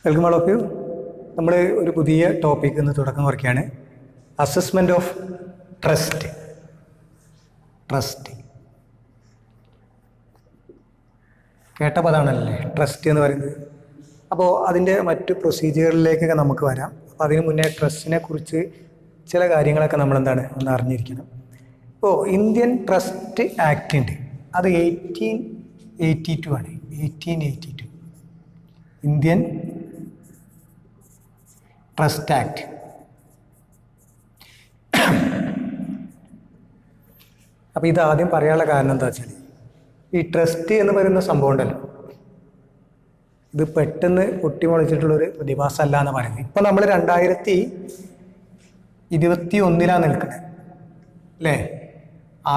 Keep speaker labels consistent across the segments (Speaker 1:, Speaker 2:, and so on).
Speaker 1: Welcome all of U. നമ്മൾ ഒരു പുതിയ ടോപ്പിക് ഇന്ന് തുടക്കം കുറിക്കുകയാണ്. Assessment of trust. കേട്ട പദമാണല്ലേ ട്രസ്റ്റ് എന്ന് പറയുന്നത്. അപ്പോൾ അതിൻ്റെ മറ്റു പ്രൊസീജിയറിലേക്കൊക്കെ നമുക്ക് വരാം. അപ്പോൾ അതിന് മുന്നേ ട്രസ്റ്റിനെ കുറിച്ച് ചില കാര്യങ്ങളൊക്കെ നമ്മൾ ഒന്ന് അറിഞ്ഞിരിക്കണം. ഇപ്പോൾ ഇന്ത്യൻ ട്രസ്റ്റ് ആക്ട് ഉണ്ട്, അത് 1882 ആണ്. 1882 ഇന്ത്യൻ ട്രസ്റ്റ് ആക്ട്. അപ്പോൾ ഇതാദ്യം പറയാനുള്ള കാരണം എന്താ വെച്ചാൽ, ഈ ട്രസ്റ്റ് എന്ന് പറയുന്ന സംഭവം ഉണ്ടല്ലോ, ഇത് പെട്ടെന്ന് പൊട്ടിമുളച്ചിട്ടുള്ളൊരു പ്രതിഭാസമല്ല എന്ന് പറയുന്നത്. ഇപ്പോൾ നമ്മൾ 2021 നിൽക്കുന്നത് അല്ലേ.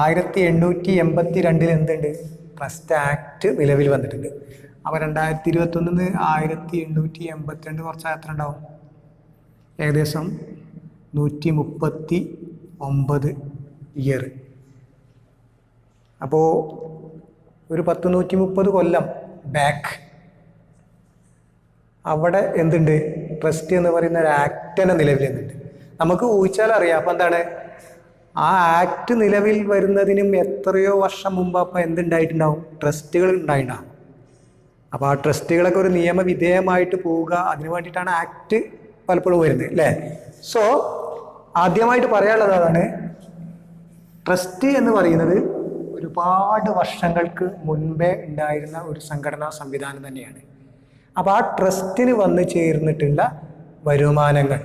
Speaker 1: 1882 എന്തുണ്ട്, ട്രസ്റ്റ് ആക്ട് നിലവിൽ വന്നിട്ടുണ്ട്. അപ്പോൾ 2021 1882 കുറച്ച് എത്ര ഉണ്ടാവും, ഏകദേശം 139 ഇയർ. അപ്പോൾ ഒരു 130 കൊല്ലം ബാക്ക് അവിടെ എന്തുണ്ട്, ട്രസ്റ്റ് എന്ന് പറയുന്ന ഒരു ആക്ട് തന്നെ നിലവിൽ വന്നിട്ടുണ്ട്. നമുക്ക് ഊഹിച്ചാൽ അറിയാം. അപ്പം എന്താണ്, ആ ആക്ട് നിലവിൽ വരുന്നതിനും എത്രയോ വർഷം മുമ്പ് അപ്പം എന്തുണ്ടായിട്ടുണ്ടാവും, ട്രസ്റ്റുകൾ ഉണ്ടായിട്ടുണ്ടാവും. അപ്പോൾ ആ ട്രസ്റ്റുകളൊക്കെ ഒരു നിയമവിധേയമായിട്ട് പോവുക, അതിനു വേണ്ടിയിട്ടാണ് ആക്ട് പലപ്പോഴും വരുന്നത് അല്ലേ. സോ ആദ്യമായിട്ട് പറയാനുള്ളത് അതാണ്, ട്രസ്റ്റ് എന്ന് പറയുന്നത് ഒരുപാട് വർഷങ്ങൾക്ക് മുൻപേ ഉണ്ടായിരുന്ന ഒരു സംഘടനാ സംവിധാനം തന്നെയാണ്. അപ്പോൾ ആ ട്രസ്റ്റിന് വന്നു ചേർന്നിട്ടുള്ള വരുമാനങ്ങൾ,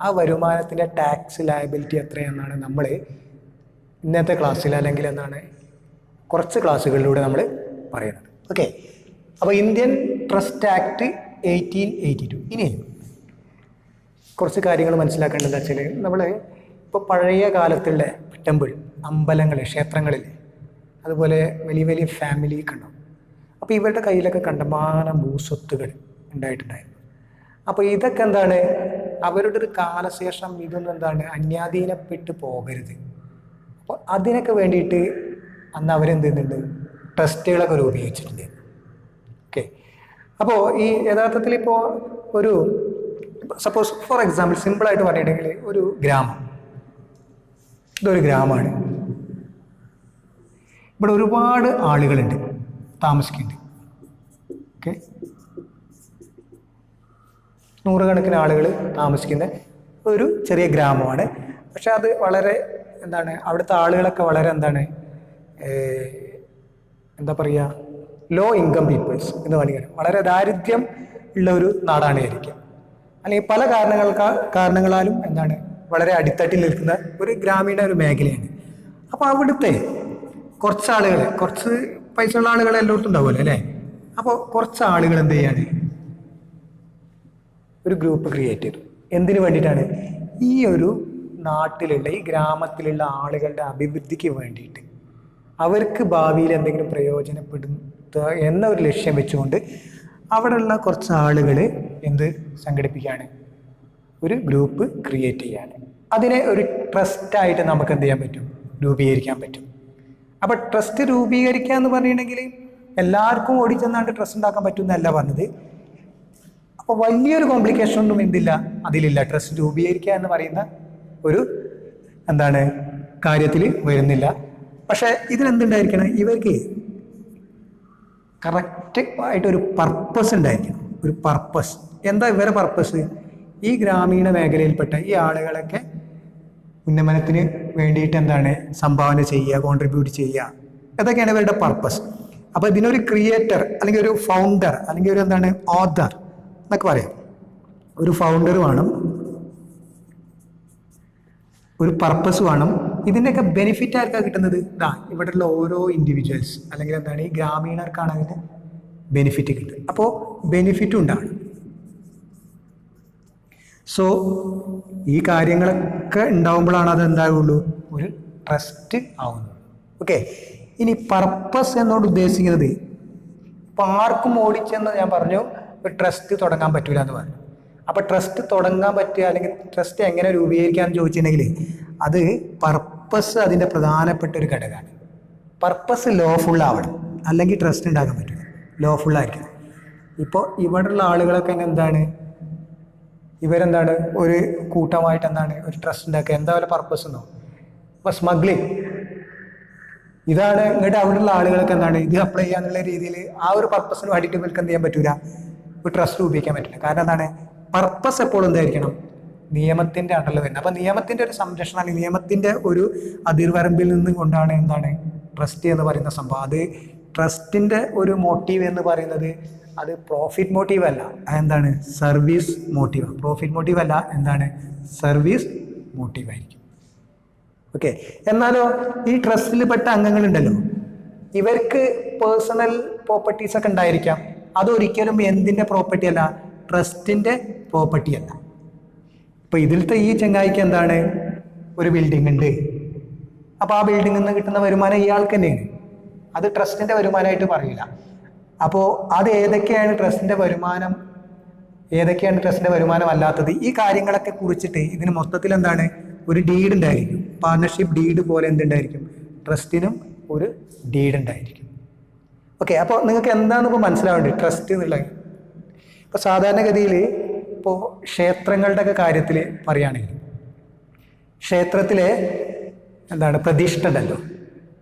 Speaker 1: ആ വരുമാനത്തിൻ്റെ ടാക്സ് ലയബിലിറ്റി എത്രയെന്നാണ് നമ്മൾ ഇന്നത്തെ ക്ലാസ്സിൽ, അല്ലെങ്കിൽ എന്താണ് കുറച്ച് ക്ലാസ്സുകളിലൂടെ നമ്മൾ പറയുന്നത്. ഓക്കെ. അപ്പോൾ ഇന്ത്യൻ ട്രസ്റ്റ് ആക്ട് 1882. ഇനി കുറച്ച് കാര്യങ്ങൾ മനസ്സിലാക്കേണ്ടത് വെച്ചാൽ, നമ്മൾ ഇപ്പോൾ പഴയ കാലത്തുള്ള ടെമ്പിൾ, അമ്പലങ്ങൾ, ക്ഷേത്രങ്ങളിൽ, അതുപോലെ വലിയ വലിയ ഫാമിലിയൊക്കെ ഉണ്ടാവും. അപ്പോൾ ഇവരുടെ കയ്യിലൊക്കെ കണ്ടമാനം ഭൂസ്വത്തുകൾ ഉണ്ടായിട്ടുണ്ടായിരുന്നു. അപ്പോൾ ഇതൊക്കെ എന്താണ്, അവരുടെ ഒരു കാലശേഷം ഇതൊന്നും എന്താണ് അന്യാധീനപ്പെട്ട് പോകരുത്. അപ്പോൾ അതിനൊക്കെ വേണ്ടിയിട്ട് അന്ന് അവരെന്ത് ചെയ്യുന്നുണ്ട്, ട്രസ്റ്റുകളൊക്കെ രൂപീകരിച്ചിട്ടുണ്ട്. ഓക്കെ. അപ്പോൾ ഈ യഥാർത്ഥത്തിൽ ഇപ്പോൾ ഒരു സപ്പോസ് ഫോർ എക്സാമ്പിൾ സിമ്പിളായിട്ട് പറഞ്ഞിട്ടുണ്ടെങ്കിൽ, ഒരു ഗ്രാമം, ഇതൊരു ഗ്രാമമാണ്. ഇവിടെ ഒരുപാട് ആളുകളുണ്ട്, താമസിക്കുന്നുണ്ട്. ഓക്കെ. നൂറുകണക്കിന് ആളുകൾ താമസിക്കുന്ന ഒരു ചെറിയ ഗ്രാമമാണ്. പക്ഷെ അത് വളരെ എന്താണ്, അവിടുത്തെ ആളുകളൊക്കെ വളരെ എന്താ പറയുക, ലോ ഇൻകം പീപ്പിൾസ് എന്ന് വേണമെങ്കിൽ, വളരെ ദാരിദ്ര്യം ഉള്ള ഒരു നാടാണ് ആയിരിക്കും. അല്ലെങ്കിൽ പല കാരണങ്ങളാലും വളരെ അടിത്തട്ടിൽ നിൽക്കുന്ന ഒരു ഗ്രാമീണ ഒരു മേഖലയാണ്. അപ്പോൾ അവിടുത്തെ കുറച്ച് ആളുകൾ, കുറച്ച് പൈസ ഉള്ള ആളുകൾ എല്ലായിടത്തും ഉണ്ടാവുമല്ലോ അല്ലേ. അപ്പോൾ കുറച്ച് ആളുകൾ എന്ത് ചെയ്യാണ്, ഒരു ഗ്രൂപ്പ് ക്രിയേറ്റ് ചെയ്തു. എന്തിനു വേണ്ടിയിട്ടാണ്, ഈ ഒരു നാട്ടിലുള്ള, ഈ ഗ്രാമത്തിലുള്ള ആളുകളുടെ അഭിവൃദ്ധിക്ക് വേണ്ടിയിട്ട്, അവർക്ക് ഭാവിയിൽ എന്തെങ്കിലും പ്രയോജനപ്പെടുത്തുക എന്ന ഒരു ലക്ഷ്യം വെച്ചുകൊണ്ട് അവിടെയുള്ള കുറച്ച് ആളുകൾ സംഘടിപ്പിക്കുകയാണ്, ഒരു ഗ്രൂപ്പ് ക്രിയേറ്റ് ചെയ്യാണ്. അതിനെ ഒരു ട്രസ്റ്റായിട്ട് നമുക്ക് എന്ത് ചെയ്യാൻ പറ്റും, രൂപീകരിക്കാൻ പറ്റും. അപ്പോൾ ട്രസ്റ്റ് രൂപീകരിക്കുക എന്ന് പറഞ്ഞിട്ടുണ്ടെങ്കിൽ എല്ലാവർക്കും ഓടിച്ചെന്നാണ്ട് ട്രസ്റ്റ് ഉണ്ടാക്കാൻ പറ്റുമെന്നല്ല പറഞ്ഞത്. അപ്പോൾ വലിയൊരു കോംപ്ലിക്കേഷൻ ഒന്നും അതിലില്ല. ട്രസ്റ്റ് രൂപീകരിക്കുക എന്ന് പറയുന്ന ഒരു കാര്യത്തിൽ വരുന്നില്ല. പക്ഷേ ഇതിനെന്തുണ്ടായിരിക്കണം, ഇവർക്ക് കറക്റ്റ് ആയിട്ടൊരു പർപ്പസ് ഉണ്ടായിരിക്കണം. ഒരു പർപ്പസ്. എന്താ ഇവരുടെ പർപ്പസ്, ഈ ഗ്രാമീണ മേഖലയിൽപ്പെട്ട ഈ ആളുകളൊക്കെ ഉന്നമനത്തിന് വേണ്ടിയിട്ട് സംഭാവന ചെയ്യുക, കോൺട്രിബ്യൂട്ട് ചെയ്യുക, ഇതൊക്കെയാണ് ഇവരുടെ പർപ്പസ്. അപ്പോൾ ഇതിനൊരു ക്രിയേറ്റർ, അല്ലെങ്കിൽ ഒരു ഫൗണ്ടർ, അല്ലെങ്കിൽ ഒരു ഓഥർ എന്നൊക്കെ പറയാം. ഒരു ഫൗണ്ടർ വേണം, ഒരു പർപ്പസ് വേണം. ഇതിൻ്റെയൊക്കെ ബെനിഫിറ്റ് ആർക്കാണ് കിട്ടുന്നത്, ഇവിടെയുള്ള ഓരോ ഇൻഡിവിജ്വൽസ്, അല്ലെങ്കിൽ ഈ ഗ്രാമീണർക്കാണ് അതിൻ്റെ ബെനിഫിറ്റ് കിട്ടുന്നത്. അപ്പോൾ ബെനിഫിറ്റും ഉണ്ടാവണം. സോ ഈ കാര്യങ്ങളൊക്കെ ഉണ്ടാവുമ്പോഴാണ് അത് എന്താകുള്ളൂ, ഒരു ട്രസ്റ്റ് ആവുന്നത്. ഓക്കെ. ഇനി പർപ്പസ് എന്നോട് ഉദ്ദേശിക്കുന്നത്, ഇപ്പം ആർക്കും ഓടിച്ചെന്ന് ഞാൻ പറഞ്ഞു ഒരു ട്രസ്റ്റ് തുടങ്ങാൻ പറ്റൂല എന്ന് പറഞ്ഞു. അപ്പോൾ ട്രസ്റ്റ് തുടങ്ങാൻ പറ്റുക, അല്ലെങ്കിൽ ട്രസ്റ്റ് എങ്ങനെ രൂപീകരിക്കാമെന്ന് ചോദിച്ചിട്ടുണ്ടെങ്കിൽ, അത് പർപ്പസ് അതിൻ്റെ പ്രധാനപ്പെട്ട ഒരു ഘടകമാണ്. പർപ്പസ് ലോഫുൾ ആവണം, അല്ലെങ്കിൽ ട്രസ്റ്റ് ഉണ്ടാക്കാൻ പറ്റില്ല. ലോഫുള്ളായിരിക്കണം. ഇപ്പോൾ ഇവിടെയുള്ള ആളുകളൊക്കെ എന്താണ്, ഇവരെന്താണ് ഒരു കൂട്ടമായിട്ട് എന്താണ് ഒരു ട്രസ്റ്റ് ഉണ്ടാക്കുക. എന്താ പോലെ പർപ്പസ് എന്നോ? അപ്പോൾ സ്മഗ്ലിങ് ഇതാണ്. ഇങ്ങോട്ട് അവിടെയുള്ള ആളുകൾക്ക് എന്താണ് ഇത് അപ്ലൈ ചെയ്യാന്നുള്ള രീതിയിൽ ആ ഒരു പർപ്പസിന് വേണ്ടിയിട്ട് ഇവർക്ക് എന്ത് ചെയ്യാൻ പറ്റൂല, ഒരു ട്രസ്റ്റ് രൂപീകരിക്കാൻ പറ്റില്ല. കാരണം എന്താണ്, പർപ്പസ് എപ്പോഴും എന്തായിരിക്കണം, നിയമത്തിന്റെ അണ്ടറിൽ വരുന്നത്. അപ്പൊ നിയമത്തിന്റെ ഒരു സംരക്ഷണം അല്ലെങ്കിൽ നിയമത്തിന്റെ ഒരു അതിർവരമ്പിൽ നിന്ന് കൊണ്ടാണ് എന്താണ് ട്രസ്റ്റ് എന്ന് പറയുന്ന സംഭവം. അത് ട്രസ്റ്റിന്റെ ഒരു മോട്ടീവ് എന്ന് പറയുന്നത് അത് പ്രോഫിറ്റ് മോട്ടീവ് അല്ല, അതെന്താണ് സർവീസ് മോട്ടീവ്. പ്രോഫിറ്റ് മോട്ടീവ് അല്ല, എന്താണ് സർവീസ് മോട്ടീവ് ആയിരിക്കും. ഓക്കെ. എന്നാലോ ഈ ട്രസ്റ്റിൽ പെട്ട അംഗങ്ങളുണ്ടല്ലോ, ഇവർക്ക് പേഴ്സണൽ പ്രോപ്പർട്ടീസ് ഒക്കെ ഉണ്ടായിരിക്കാം. അതൊരിക്കലും എന്തിന്റെ പ്രോപ്പർട്ടി അല്ല, ട്രസ്റ്റിന്റെ പ്രോപ്പർട്ടി അല്ല. ഇപ്പൊ ഇതിലത്തെ ഈ ചെങ്ങായിക്ക് എന്താണ് ഒരു ബിൽഡിംഗ് ഉണ്ട്, അപ്പൊ ആ ബിൽഡിംഗിൽ നിന്ന് കിട്ടുന്ന വരുമാനം ഇയാൾക്ക് തന്നെയാണ്, അത് ട്രസ്റ്റിന്റെ വരുമാനമായിട്ട് പറയില്ല. അപ്പോൾ അത് ഏതൊക്കെയാണ് ട്രസ്റ്റിന്റെ വരുമാനം, ഏതൊക്കെയാണ് ട്രസ്റ്റിന്റെ വരുമാനം അല്ലാത്തത്, ഈ കാര്യങ്ങളൊക്കെ കുറിച്ചിട്ട് ഇതിന് മൊത്തത്തിൽ എന്താണ് ഒരു ഡീഡ് ഉണ്ടായിരിക്കും. പാർട്ണർഷിപ്പ് ഡീഡ് പോലെ എന്തുണ്ടായിരിക്കും, ട്രസ്റ്റിനും ഒരു ഡീഡ് ഉണ്ടായിരിക്കും. ഓക്കെ. അപ്പോൾ നിങ്ങൾക്ക് എന്താണെന്ന് ഇപ്പോൾ മനസ്സിലാവേണ്ടത് ട്രസ്റ്റ് എന്നുള്ളത്. ഇപ്പോൾ സാധാരണഗതിയിൽ ഇപ്പോൾ ക്ഷേത്രങ്ങളുടെ ഒക്കെ കാര്യത്തിൽ പറയുകയാണെങ്കിൽ, ക്ഷേത്രത്തിലെ എന്താണ് പ്രതിഷ്ഠ ഉണ്ടല്ലോ,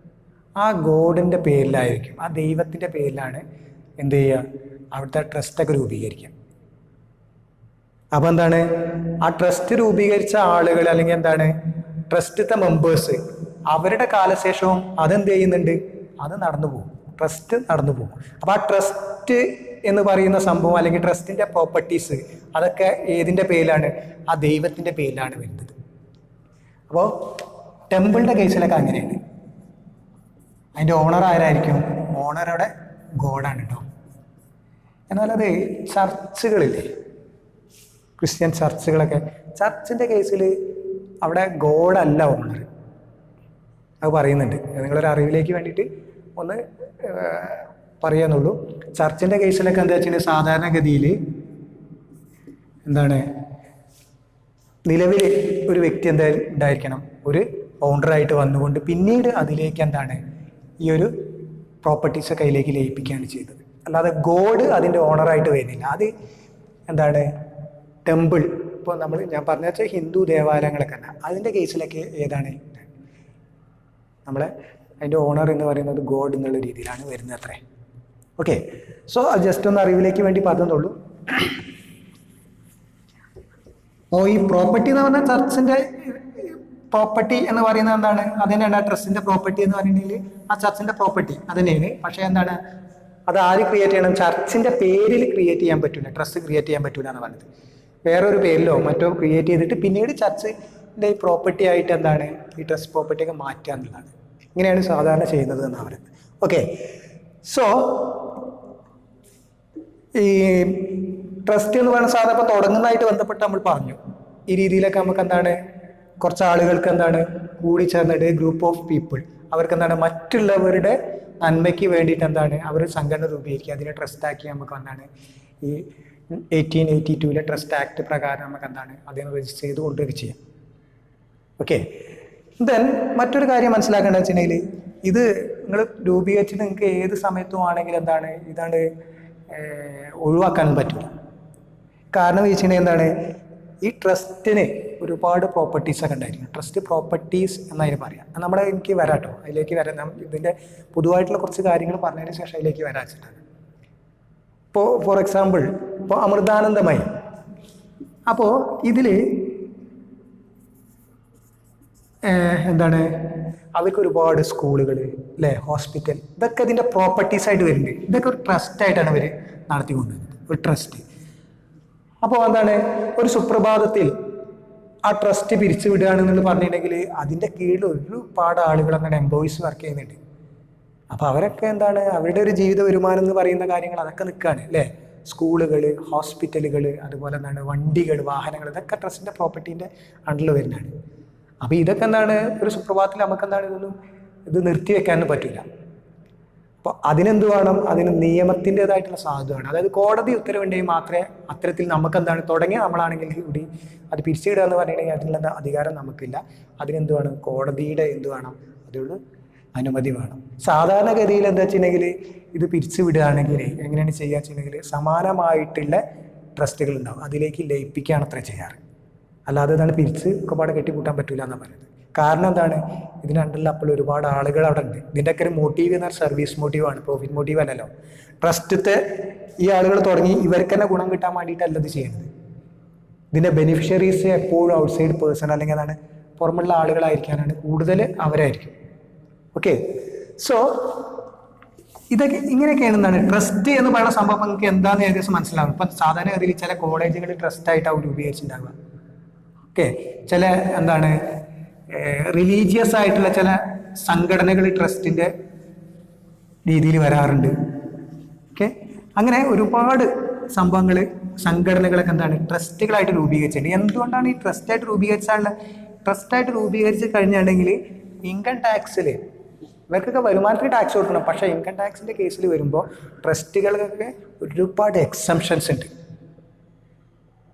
Speaker 1: ആ ഗോഡിൻ്റെ പേരിലായിരിക്കും, ആ ദൈവത്തിൻ്റെ പേരിലാണ് എന്ത് ചെയ്യുക, അവിടുത്തെ ട്രസ്റ്റൊക്കെ രൂപീകരിക്കുക. അപ്പോൾ എന്താണ് ആ ട്രസ്റ്റ് രൂപീകരിച്ച ആളുകൾ അല്ലെങ്കിൽ എന്താണ് ട്രസ്റ്റത്തെ മെമ്പേഴ്സ്, അവരുടെ കാലശേഷവും അതെന്ത് ചെയ്യുന്നുണ്ട്, അത് നടന്നു പോകും, ട്രസ്റ്റ് നടന്നു പോകും. അപ്പോൾ ആ ട്രസ്റ്റ് എന്ന് പറയുന്ന സംഭവം അല്ലെങ്കിൽ ട്രസ്റ്റിന്റെ പ്രോപ്പർട്ടീസ് അതൊക്കെ ഏതിൻ്റെ പേരിലാണ്, ആ ദൈവത്തിൻ്റെ പേരിലാണ് വരുന്നത്. അപ്പോൾ ടെമ്പിളിൻ്റെ കേസിലൊക്കെ അങ്ങനെയാണ്. അതിൻ്റെ ഓണർ ആരായിരിക്കും, ഓണറുടെ ഗോഡാണ് കേട്ടോ. എന്നാലത് ചർച്ചുകളില്ലേ, ക്രിസ്ത്യൻ ചർച്ചുകളൊക്കെ, ചർച്ചിൻ്റെ കേസിൽ അവിടെ ഗോഡല്ല ഓണർ, അത് പറയുന്നുണ്ട്. നിങ്ങളൊരു അറിവിലേക്ക് വേണ്ടിയിട്ട് ഒന്ന് പറയാന്നുള്ളൂ. ചർച്ചിൻ്റെ കേസിലൊക്കെ എന്താ വെച്ചാൽ സാധാരണഗതിയിൽ എന്താണ് നിലവിൽ ഒരു വ്യക്തി എന്താ ഉണ്ടായിരിക്കണം, ഒരു ഓണറായിട്ട് വന്നുകൊണ്ട് പിന്നീട് അതിലേക്ക് എന്താണ് ഈ ഒരു പ്രോപ്പർട്ടീസ് കയ്യിലേക്ക് ലയിപ്പിക്കുകയാണ് ചെയ്തത്. അല്ലാതെ ഗോഡ് അതിൻ്റെ ഓണറായിട്ട് വരുന്നില്ല. അത് എന്താണ് ടെമ്പിൾ, ഇപ്പോൾ ഞാൻ പറഞ്ഞ വെച്ചാൽ ഹിന്ദു ദേവാലയങ്ങളൊക്കെ തന്നെ, അതിൻ്റെ കേസിലൊക്കെ ഏതാണ് നമ്മളെ അതിൻ്റെ ഓണർ എന്ന് പറയുന്നത് ഗോഡ് എന്നുള്ള രീതിയിലാണ് വരുന്നത് അത്രേ. ഓക്കെ. സോ അത് ജസ്റ്റ് ഒന്ന് അറിവിലേക്ക് വേണ്ടി പറഞ്ഞതുള്ളൂ. അപ്പോൾ ഈ പ്രോപ്പർട്ടി എന്ന് പറഞ്ഞാൽ ചർച്ചിൻ്റെ പ്രോപ്പർട്ടി എന്ന് പറയുന്നത് എന്താണ്, അത് തന്നെയാണ് ട്രസ്റ്റിൻ്റെ പ്രോപ്പർട്ടി എന്ന് പറയുന്നതിൽ ആ ചർച്ചിൻ്റെ പ്രോപ്പർട്ടി അത് തന്നെയാണ്. പക്ഷേ എന്താണ് അത് ആര് ക്രിയേറ്റ് ചെയ്യണം, ചർച്ചിൻ്റെ പേരിൽ ക്രിയേറ്റ് ചെയ്യാൻ പറ്റില്ല, ട്രസ്റ്റ് ക്രിയേറ്റ് ചെയ്യാൻ പറ്റില്ല എന്ന് പറഞ്ഞത്. വേറൊരു പേരിലോ മറ്റോ ക്രിയേറ്റ് ചെയ്തിട്ട് പിന്നീട് ചർച്ചിൻ്റെ ഈ പ്രോപ്പർട്ടി ആയിട്ട് എന്താണ് ഈ ട്രസ്റ്റ് പ്രോപ്പർട്ടിയൊക്കെ മാറ്റുക എന്നുള്ളതാണ്. ഇങ്ങനെയാണ് സാധാരണ ചെയ്യുന്നത് എന്നാണ് പറയുന്നത്. ഓക്കെ. സോ ഈ ട്രസ്റ്റ് എന്ന് പറയുന്ന സാധനം ഇപ്പോൾ തുടങ്ങുന്നതായിട്ട് ബന്ധപ്പെട്ട് നമ്മൾ പറഞ്ഞു, ഈ രീതിയിലൊക്കെ നമുക്ക് എന്താണ് കുറച്ച് ആളുകൾക്ക് എന്താണ് കൂടി ചേർന്നിട്ട് ഗ്രൂപ്പ് ഓഫ് പീപ്പിൾ അവർക്ക് എന്താണ് മറ്റുള്ളവരുടെ നന്മയ്ക്ക് വേണ്ടിയിട്ട് എന്താണ് അവർ സംഘടന രൂപീകരിക്കുക, അതിനെ ട്രസ്റ്റ് ആക്കി നമുക്ക് എന്താണ് ഈ 1882 ട്രസ്റ്റ് ആക്ട് പ്രകാരം നമുക്ക് എന്താണ് അതിനെ രജിസ്റ്റർ ചെയ്ത് കൊണ്ടുവരിക ചെയ്യാം. ഓക്കെ. ദെൻ മറ്റൊരു കാര്യം മനസ്സിലാക്കേണ്ടത് വെച്ചിട്ടുണ്ടെങ്കിൽ, ഇത് നിങ്ങൾ രൂപീകരിച്ചിട്ട് നിങ്ങൾക്ക് ഏത് സമയത്തും ആണെങ്കിൽ എന്താണ് ഇതാണ് ഒഴിവാക്കാനും പറ്റില്ല. കാരണം വെച്ചിട്ടുണ്ടെങ്കിൽ എന്താണ് ഈ ട്രസ്റ്റിന് ഒരുപാട് പ്രോപ്പർട്ടീസൊക്കെ ഉണ്ടായിരിക്കും. ട്രസ്റ്റ് പ്രോപ്പർട്ടീസ് എന്നതിന് പറയാം. എനിക്ക് വരാട്ടോ, അതിലേക്ക് വരാം. ഇതിൻ്റെ പൊതുവായിട്ടുള്ള കുറച്ച് കാര്യങ്ങൾ പറഞ്ഞതിന് ശേഷം അതിലേക്ക് വരാൻ വെച്ചിട്ടാണ്. ഇപ്പോൾ ഫോർ എക്സാമ്പിൾ ഇപ്പോൾ അമൃതാനന്ദമയി, അപ്പോൾ ഇതിൽ എന്താണ് അവർക്ക് ഒരുപാട് സ്കൂളുകൾ അല്ലേ, ഹോസ്പിറ്റൽ, ഇതൊക്കെ ഇതിൻ്റെ പ്രോപ്പർട്ടീസായിട്ട് വരുന്നുണ്ട്. ഇതൊക്കെ ഒരു ട്രസ്റ്റായിട്ടാണ് അവർ നടത്തിക്കൊണ്ടുവരുന്നത്, ഒരു ട്രസ്റ്റ്. അപ്പോൾ എന്താണ് ഒരു സുപ്രഭാതത്തിൽ ആ ട്രസ്റ്റ് പിരിച്ചു വിടുകയാണെന്ന് പറഞ്ഞിട്ടുണ്ടെങ്കിൽ അതിൻ്റെ കീഴിൽ ഒരുപാട് ആളുകൾ അങ്ങനെ എംപ്ലോയീസ് വർക്ക് ചെയ്യുന്നുണ്ട്. അപ്പോൾ അവരൊക്കെ എന്താണ് അവരുടെ ഒരു ജീവിത വരുമാനം എന്ന് പറയുന്ന കാര്യങ്ങൾ അതൊക്കെ നിൽക്കുകയാണ് അല്ലേ. സ്കൂളുകൾ, ഹോസ്പിറ്റലുകൾ, അതുപോലെ എന്താണ് വണ്ടികൾ, വാഹനങ്ങൾ, ഇതൊക്കെ ട്രസ്റ്റിൻ്റെ പ്രോപ്പർട്ടീൻ്റെ അണ്ടറിൽ വരുന്നതാണ്. അപ്പോൾ ഇതൊക്കെ എന്താണ് ഒരു സുപ്രഭാതത്തിൽ നമുക്ക് എന്താണ് ഇത് നിർത്തിവെക്കാനൊന്നും പറ്റില്ല. അപ്പോൾ അതിനെന്ത് വേണം, അതിന് നിയമത്തിൻ്റെതായിട്ടുള്ള സാധ്യത വേണം. അതായത് കോടതി ഉത്തരവുണ്ടെങ്കിൽ മാത്രമേ അത്തരത്തിൽ നമുക്ക് എന്താണ് തുടങ്ങിയ നമ്മളാണെങ്കിൽ കൂടി അത് പിരിച്ചുവിടുക എന്ന് പറഞ്ഞിട്ടുണ്ടെങ്കിൽ അതിനുള്ള അധികാരം നമുക്കില്ല. അതിനെന്ത് വേണം, കോടതിയുടെ എന്ത് വേണം, അതിനുള്ള അനുമതി വേണം. സാധാരണഗതിയിൽ എന്താ വെച്ചിട്ടുണ്ടെങ്കിൽ ഇത് പിരിച്ചു വിടുകയാണെങ്കിൽ എങ്ങനെയാണ് ചെയ്യുക വെച്ചിട്ടുണ്ടെങ്കിൽ സമാനമായിട്ടുള്ള ട്രസ്റ്റുകൾ ഉണ്ടാവും, അതിലേക്ക് ലയിപ്പിക്കുകയാണ് അത്ര ചെയ്യാറ്. അല്ലാതെ ഇതാണ് പിരിച്ച് ഒക്കെപ്പാടെ കെട്ടിക്കൂട്ടാൻ പറ്റില്ല എന്നാണ് പറയുന്നത്. കാരണം എന്താണ്, ഇതിന് അണ്ടറിൽ അപ്പോൾ ഒരുപാട് ആളുകൾ അവിടെ ഉണ്ട്. ഇതിൻ്റെയൊക്കെ ഒരു മോട്ടീവ് എന്ന് പറഞ്ഞാൽ സർവീസ് മോട്ടീവാണ്, പ്രോഫിറ്റ് മോട്ടീവ് അല്ലല്ലോ. ട്രസ്റ്റത്തെ ഈ ആളുകൾ തുടങ്ങി ഇവർക്ക് തന്നെ ഗുണം കിട്ടാൻ വേണ്ടിയിട്ടല്ല ഇത് ചെയ്യുന്നത്. ഇതിൻ്റെ ബെനിഫിഷ്യറീസ് എപ്പോഴും ഔട്ട്സൈഡ് പേഴ്സൺ അല്ലെങ്കിൽ അതാണ് പുറമുള്ള ആളുകളായിരിക്കാനാണ് കൂടുതൽ അവരായിരിക്കും. ഓക്കെ, സോ ഇതൊക്കെ ഇങ്ങനെയൊക്കെയാണ് എന്താണ് ട്രസ്റ്റ് എന്ന് പറയുന്ന സംഭവം നിങ്ങൾക്ക് എന്താണെന്ന് ഏകദേശം മനസ്സിലാവും. ഇപ്പം സാധാരണഗതിയിൽ ചില കോളേജുകളിൽ ട്രസ്റ്റായിട്ടാവും രൂപീകരിച്ചിട്ടുണ്ടാവുക. ഓക്കെ, ചില എന്താണ് റിലീജിയസ് ആയിട്ടുള്ള ചില സംഘടനകൾ ട്രസ്റ്റിൻ്റെ രീതിയിൽ വരാറുണ്ട്. ഓക്കെ, അങ്ങനെ ഒരുപാട് സംഭവങ്ങൾ സംഘടനകളൊക്കെ എന്താണ് ട്രസ്റ്റുകളായിട്ട് രൂപീകരിച്ചിട്ടുണ്ട്. എന്തുകൊണ്ടാണ് ഈ ട്രസ്റ്റായിട്ട് രൂപീകരിച്ചാലുള്ള ട്രസ്റ്റായിട്ട് രൂപീകരിച്ച് കഴിഞ്ഞിട്ടുണ്ടെങ്കിൽ ഇൻകം ടാക്സിൽ ഇവർക്കൊക്കെ വരുമാനത്തിന് ടാക്സ് കൊടുക്കണം. പക്ഷേ ഇൻകം ടാക്സിൻ്റെ കേസിൽ വരുമ്പോൾ ട്രസ്റ്റുകൾക്കൊക്കെ ഒരുപാട് എക്സംഷൻസ് ഉണ്ട്.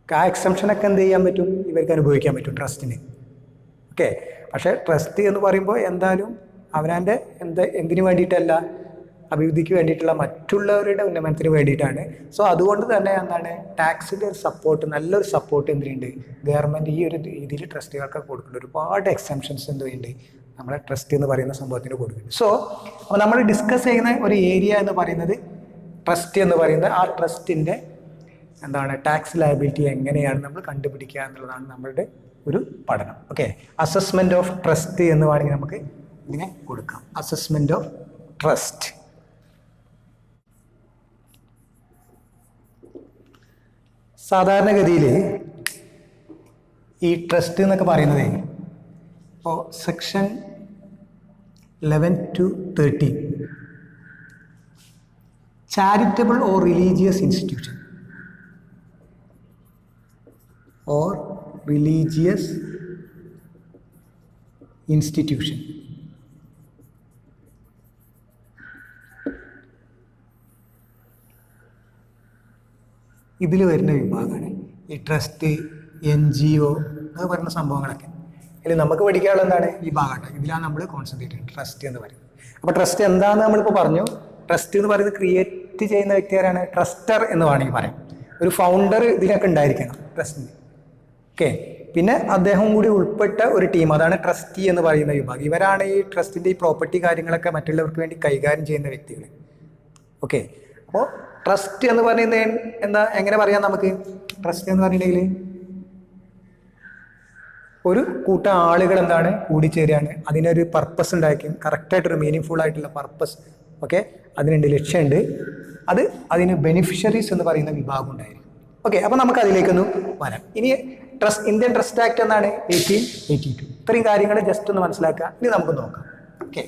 Speaker 1: ആ എക്സംഷനൊക്കെ എന്ത് ചെയ്യാൻ പറ്റും, ഇവർക്ക് അനുഭവിക്കാൻ പറ്റും ട്രസ്റ്റിന്. ഓക്കെ, പക്ഷേ ട്രസ്റ്റ് എന്ന് പറയുമ്പോൾ എന്തായാലും അവനാൻ്റെ എന്തിനു വേണ്ടിയിട്ടല്ല, അഭിവൃദ്ധിക്ക് വേണ്ടിയിട്ടുള്ള മറ്റുള്ളവരുടെ ഉന്നമനത്തിന് വേണ്ടിയിട്ടാണ്. സോ അതുകൊണ്ട് തന്നെ എന്താണ് ടാക്സിൻ്റെ ഒരു സപ്പോർട്ട്, നല്ലൊരു സപ്പോർട്ട് എന്തിനുണ്ട് ഗവൺമെൻറ് ഈ ഒരു രീതിയിൽ ട്രസ്റ്റുകൾക്ക് കൊടുക്കുന്നുണ്ട്. ഒരുപാട് എക്സംഷൻസ് എന്തുണ്ട് നമ്മളെ ട്രസ്റ്റ് എന്ന് പറയുന്ന സംഭവത്തിന് കൊടുക്കുന്നുണ്ട്. സോ അപ്പോൾ നമ്മൾ ഡിസ്കസ് ചെയ്യുന്ന ഒരു ഏരിയ എന്ന് പറയുന്നത് ട്രസ്റ്റ് എന്ന് പറയുന്നത് ആ ട്രസ്റ്റിൻ്റെ എന്താണ് ടാക്സ് ലയബിലിറ്റി എങ്ങനെയാണ് നമ്മൾ കണ്ടുപിടിക്കുക എന്നുള്ളതാണ് നമ്മളുടെ ഒരു പഠനം. ഓക്കെ, അസസ്മെൻറ്റ് ഓഫ് ട്രസ്റ്റ് എന്ന് വേണമെങ്കിൽ നമുക്ക് ഇതിനെ കൊടുക്കാം. Assessment of trust. സാധാരണഗതിയിൽ ഈ ട്രസ്റ്റ് എന്നൊക്കെ പറയുന്നത് ഇപ്പോൾ section 11 to 13 charitable or religious institution or religious institution. ഇതിൽ വരുന്ന വിഭാഗമാണ് ഈ ട്രസ്റ്റ്, NGO എന്ന് പറയുന്ന സംഭവങ്ങളൊക്കെ. ഇതിൽ നമുക്ക് പഠിക്കാനുള്ള എന്താണ് ഈ ഭാഗമാണ്. ഇതിലാണ് നമ്മൾ കോൺസെൻട്രേറ്റ് ചെയ്യുന്നത് ട്രസ്റ്റ് എന്ന് പറയുന്നത്. അപ്പോൾ ട്രസ്റ്റ് എന്താണെന്ന് നമ്മളിപ്പോൾ പറഞ്ഞു. ട്രസ്റ്റ് എന്ന് പറയുന്നത് ക്രിയേറ്റ് ചെയ്യുന്ന വ്യക്തിയാരാണ്, ട്രസ്റ്റർ എന്ന് വേണമെങ്കിൽ പറയാം. ഒരു ഫൗണ്ടർ ഇതിലൊക്കെ ഉണ്ടായിരിക്കണം ട്രസ്റ്റിന്. ഓക്കെ, പിന്നെ അദ്ദേഹം കൂടി ഉൾപ്പെട്ട ഒരു ടീം, അതാണ് ട്രസ്റ്റി എന്ന് പറയുന്ന വിഭാഗം. ഇവരാണ് ഈ ട്രസ്റ്റിൻ്റെ ഈ പ്രോപ്പർട്ടി കാര്യങ്ങളൊക്കെ മറ്റുള്ളവർക്ക് വേണ്ടി കൈകാര്യം ചെയ്യുന്ന വ്യക്തികൾ. ഓക്കെ, അപ്പോൾ ട്രസ്റ്റ് എന്ന് പറയുന്നത് എന്താ, എങ്ങനെ പറയാം നമുക്ക്? ട്രസ്റ്റ് എന്ന് പറഞ്ഞിട്ടുണ്ടെങ്കിൽ ഒരു കൂട്ടം ആളുകൾ എന്താണ് കൂടിച്ചേരുകയാണ്, അതിനൊരു പർപ്പസ് ഉണ്ടായിരിക്കും, കറക്റ്റായിട്ടൊരു മീനിങ് ഫുൾ ആയിട്ടുള്ള പർപ്പസ്. ഓക്കെ, അതിനുണ്ട് ലക്ഷ്യമുണ്ട്, അതിന് ബെനിഫിഷ്യറീസ് എന്ന് പറയുന്ന വിഭാഗം ഉണ്ടായിരിക്കും. ഓക്കെ, അപ്പോൾ നമുക്ക് അതിലേക്കൊന്ന് വരാം. ഇനി ഇന്ത്യൻ ട്രസ്റ്റ് ആക്ട് എന്നാണ് 1882. ഇത്രയും കാര്യങ്ങൾ ജസ്റ്റ് ഒന്ന് മനസ്സിലാക്കുക. ഇനി നമുക്ക് നോക്കാം. ഓക്കെ.